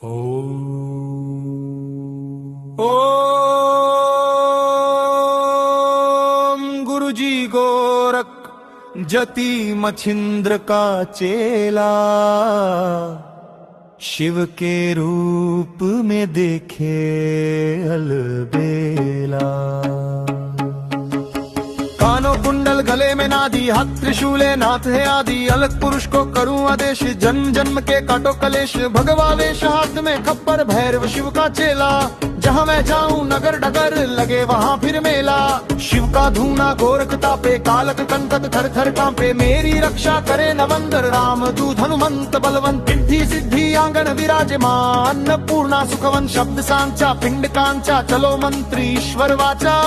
ओम गुरुजी गोरख जति मछिंद्र का चेला, शिव के रूप में देखे अलबेला। कानों कुंडल गले में नादी, हाथ त्रिशूले नाथ है आदि। अलग पुरुष को करूं आदेश, जन्म जन्म के काटो कलेश। भगवा वेश हाथ में खप्पर, भैरव शिव का चेला। जहाँ मैं जाऊं नगर डगर, लगे वहाँ फिर मेला। शिव का धूना गोरख तापे, कालक कंटक थर थर कांपे। मेरी रक्षा करे नवंदर, राम दूत हनुमंत बलवंत। सिद्धि सिद्धि आंगन विराजमान, पूर्णा सुखवन शब्द सांचा। पिंड कांचा चलो मंत्री ईश्वर वाचा।